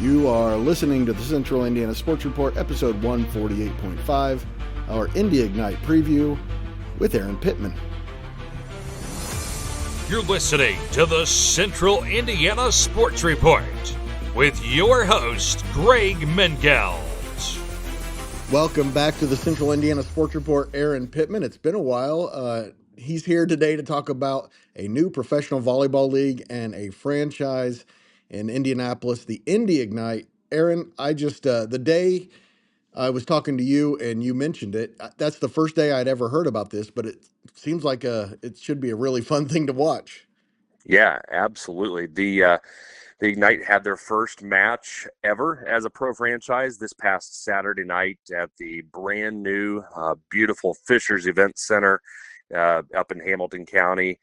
You are listening to the Central Indiana Sports Report, episode 148.5, our Indy Ignite preview with Aaron Pitman. You're listening to the Central Indiana Sports Report with your host, Greg Mengelt. Welcome back to the Central Indiana Sports Report, Aaron Pitman. It's been a while. He's here today to talk about a new professional volleyball league and a franchise in Indianapolis, the Indy Ignite. Aaron, the day I was talking to you and you mentioned it, that's the first day I'd ever heard about this, but it seems like it should be a really fun thing to watch. Yeah, absolutely. The Ignite had their first match ever as a pro franchise this past Saturday night at the brand new, beautiful Fishers Event Center up in Hamilton County.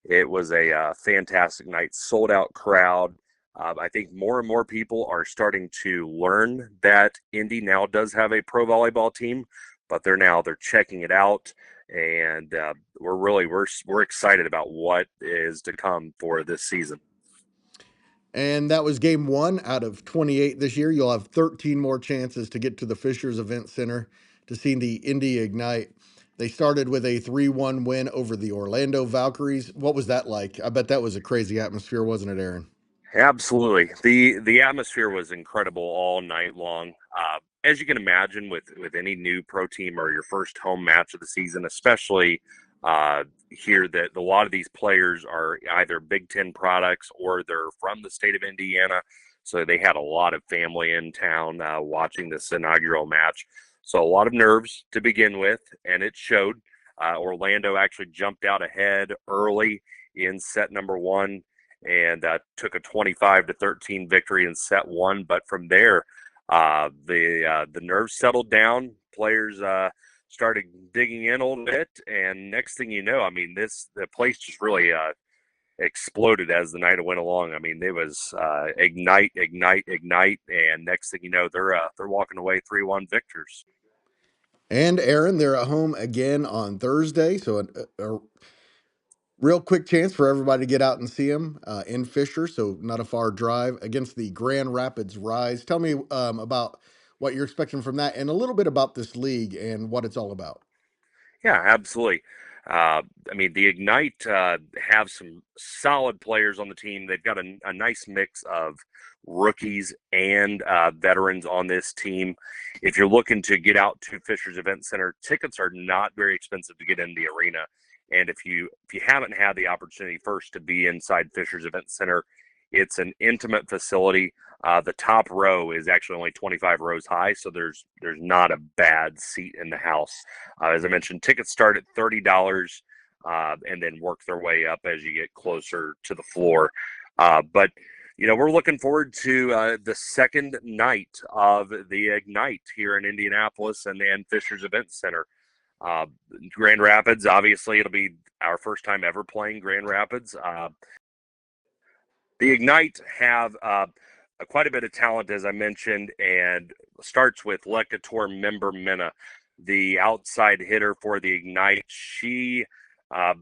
It was a fantastic night, sold out crowd. I think more and more people are starting to learn that Indy now does have a pro volleyball team, but they're checking it out. And we're excited about what is to come for this season. And that was game one out of 28 this year. You'll have 13 more chances to get to the Fishers Event Center to see the Indy Ignite. They started with a 3-1 win over the Orlando Valkyries. What was that like? I bet that was a crazy atmosphere, wasn't it, Aaron? Absolutely. The atmosphere was incredible all night long. As you can imagine, with any new pro team or your first home match of the season, especially here, that a lot of these players are either Big Ten products or they're from the state of Indiana. So they had a lot of family in town watching this inaugural match. So a lot of nerves to begin with, and it showed. Orlando actually jumped out ahead early in set number one and took a 25-13 victory in set one. But from there, the nerves settled down. Players started digging in a little bit, and next thing you know, the place just really exploded as the night went along. It was ignite, and next thing you know, they're walking away 3-1 victors. And Aaron, they're at home again on Thursday, so a real quick chance for everybody to get out and see them in Fisher, so not a far drive, against the Grand Rapids Rise. Tell me about what you're expecting from that and a little bit about this league and what it's all about. Yeah, absolutely. The Ignite have some solid players on the team. They've got a nice mix of rookies and veterans on this team. If you're looking to get out to Fishers Event Center, tickets are not very expensive to get in the arena. And if you haven't had the opportunity first to be inside Fishers Event Center, it's an intimate facility. The top row is actually only 25 rows high, so there's not a bad seat in the house. As I mentioned, tickets start at $30 and then work their way up as you get closer to the floor. But we're looking forward to the second night of the Ignite here in Indianapolis and Fishers Event Center. Grand Rapids, obviously, it'll be our first time ever playing Grand Rapids. The Ignite have quite a bit of talent, as I mentioned, and starts with Lecator member Minna, the outside hitter for the Ignite. She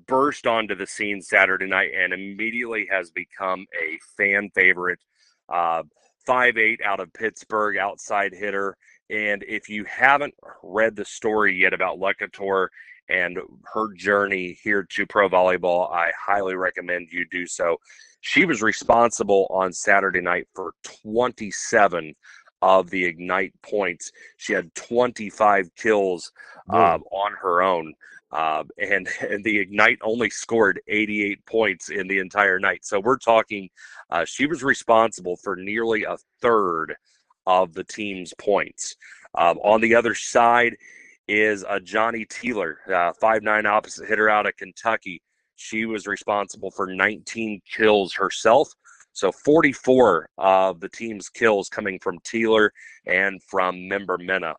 burst onto the scene Saturday night and immediately has become a fan favorite. 5'8" out of Pittsburgh, outside hitter. And if you haven't read the story yet about Lecator and her journey here to pro volleyball, I highly recommend you do so. She was responsible on Saturday night for 27 of the Ignite points. She had 25 kills on her own. And the Ignite only scored 88 points in the entire night. So we're talking, she was responsible for nearly a third of the team's points. On the other side is Johnny Teeler, 5'9" opposite hitter out of Kentucky. She was responsible for 19 kills herself. So 44 of the team's kills coming from Teeler and from member Minna.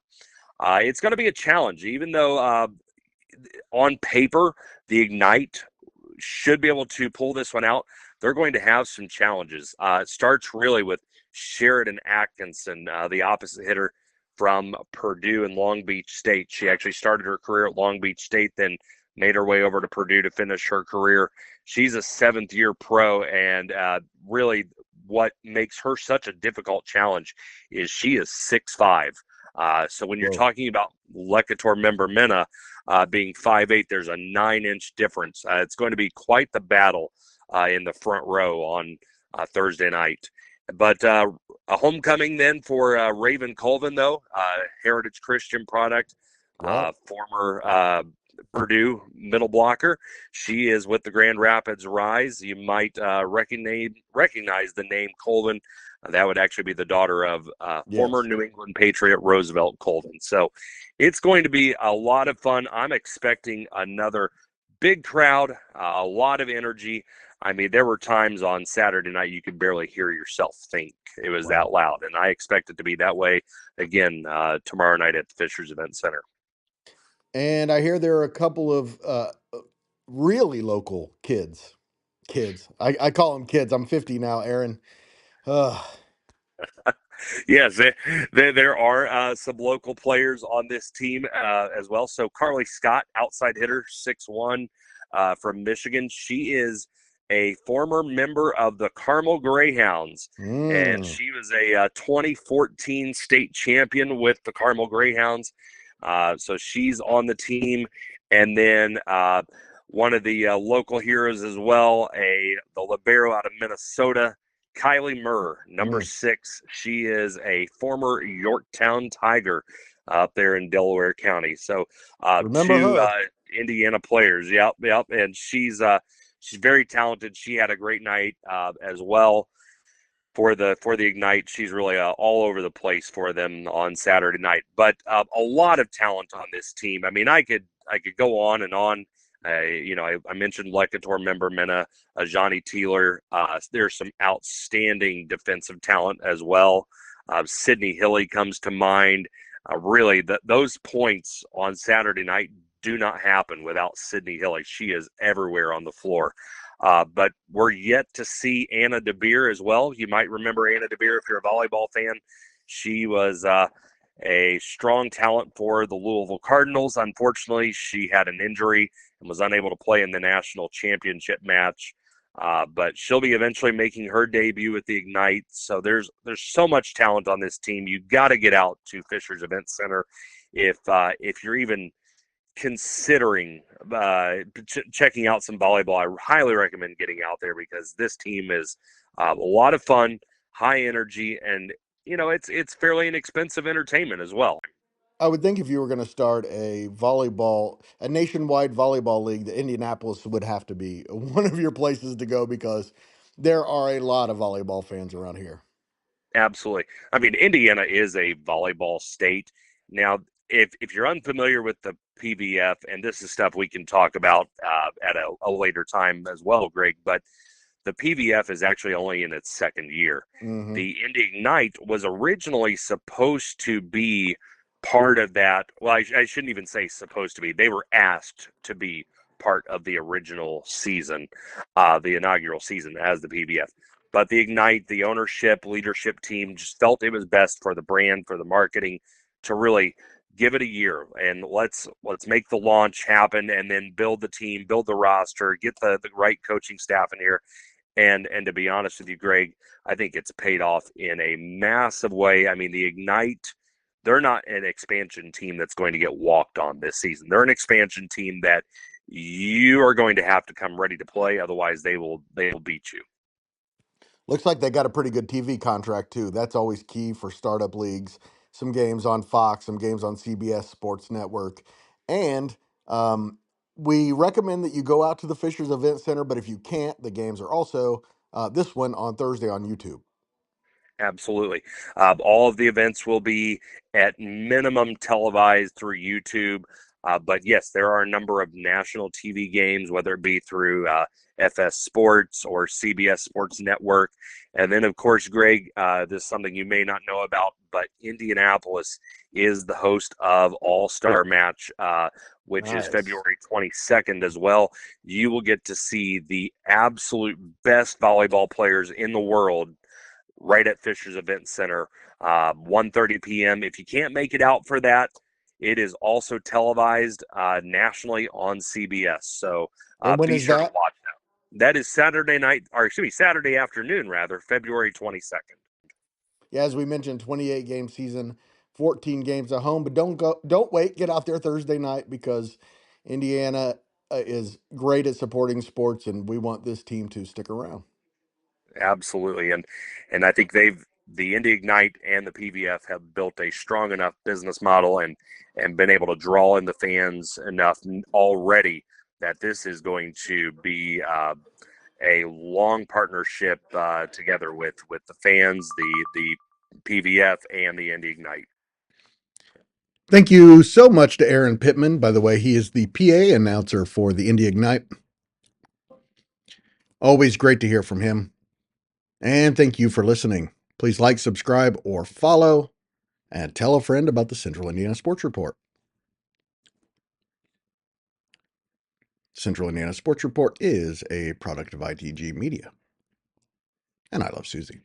It's going to be a challenge, even though on paper the Ignite should be able to pull this one out. They're going to have some challenges. It starts really with Sheridan Atkinson, the opposite hitter from Purdue and Long Beach State. She actually started her career at Long Beach State, then made her way over to Purdue to finish her career. She's a seventh-year pro and really what makes her such a difficult challenge is she is 6'5". So when you're Whoa. talking about Lecator member Minna being 5'8", there's a 9-inch difference. It's going to be quite the battle in the front row on Thursday night. But a homecoming then for Raven Colvin, though, Heritage Christian product, Wow. former Purdue middle blocker. She is with the Grand Rapids Rise. You might recognize the name Colvin. That would actually be the daughter of former Yes. New England Patriot Roosevelt Colvin. So it's going to be a lot of fun. I'm expecting another big crowd, a lot of energy. I mean, there were times on Saturday night you could barely hear yourself think. It was Wow. that loud, and I expect it to be that way again tomorrow night at the Fishers Event Center. And I hear there are a couple of really local kids. I call them kids. I'm 50 now, Aaron. Uh, Yes, there are some local players on this team as well. So Carly Scott, outside hitter, 6'1", from Michigan. She is a former member of the Carmel Greyhounds, and mm, she was a 2014 state champion with the Carmel Greyhounds. So she's on the team. And then one of the local heroes as well, the libero out of Minnesota, Kylie Murr, number mm. 6. She is a former Yorktown Tiger up there in Delaware County. So Remember two her. Indiana players. Yep. And she's very talented. She had a great night as well for the Ignite. She's really all over the place for them on Saturday night. But a lot of talent on this team. I mean, I could go on and on. I mentioned Lecator member Minna, Johnny Teeler. There's some outstanding defensive talent as well. Sydney Hilly comes to mind. Really, those points on Saturday night do not happen without Sydney Hilly. She is everywhere on the floor. But we're yet to see Anna DeBeer as well. You might remember Anna DeBeer if you're a volleyball fan. She was a strong talent for the Louisville Cardinals. Unfortunately, she had an injury and was unable to play in the national championship match. But she'll be eventually making her debut with the Ignite. So there's so much talent on this team. You got to get out to Fishers Event Center if you're even considering checking out some volleyball. I highly recommend getting out there because this team is a lot of fun, high energy, and it's fairly inexpensive entertainment as well. I would think if you were going to start a nationwide volleyball league, that Indianapolis would have to be one of your places to go because there are a lot of volleyball fans around here. Absolutely. I mean, Indiana is a volleyball state. Now, if you're unfamiliar with the PVF, and this is stuff we can talk about at a later time as well, Greg, but the PVF is actually only in its second year. Hmm. The Indy Ignite was originally supposed to be part of that. Well, I shouldn't even say supposed to be. They were asked to be part of the original season, the inaugural season as the PVF. But the Ignite, the ownership, leadership team just felt it was best for the brand, for the marketing, to really give it a year and let's make the launch happen and then build the team, build the roster, get the right coaching staff in here. And to be honest with you, Greg, I think it's paid off in a massive way. I mean, the Ignite, they're not an expansion team that's going to get walked on this season. They're an expansion team that you are going to have to come ready to play. Otherwise, they will beat you. Looks like they got a pretty good TV contract too. That's always key for startup leagues. Some games on Fox, some games on CBS Sports Network, and we recommend that you go out to the Fishers Event Center. But if you can't, the games are also this one on Thursday on YouTube. Absolutely. All of the events will be at minimum televised through YouTube. But yes, there are a number of national TV games, whether it be through FS Sports or CBS Sports Network. And then, of course, Greg, this is something you may not know about, but Indianapolis is the host of All-Star Match, which is Nice. February 22nd as well. You will get to see the absolute best volleyball players in the world right at Fishers Event Center, 1:30 p.m. If you can't make it out for that, it is also televised nationally on CBS. So And when be is sure to that? watch that. That is Saturday night, or excuse me, Saturday afternoon, rather, February 22nd. Yeah, as we mentioned, 28 game season, 14 games at home, but don't wait, get out there Thursday night because Indiana is great at supporting sports, and we want this team to stick around. Absolutely, and I think the Indy Ignite and the PVF have built a strong enough business model and been able to draw in the fans enough already that this is going to be a long partnership together with the fans, the PVF, and the Indy Ignite. Thank you so much to Aaron Pitman. By the way, he is the PA announcer for the Indy Ignite. Always great to hear from him. And thank you for listening. Please like, subscribe, or follow, and tell a friend about the Central Indiana Sports Report. Central Indiana Sports Report is a product of ITG Media. And I love Susie.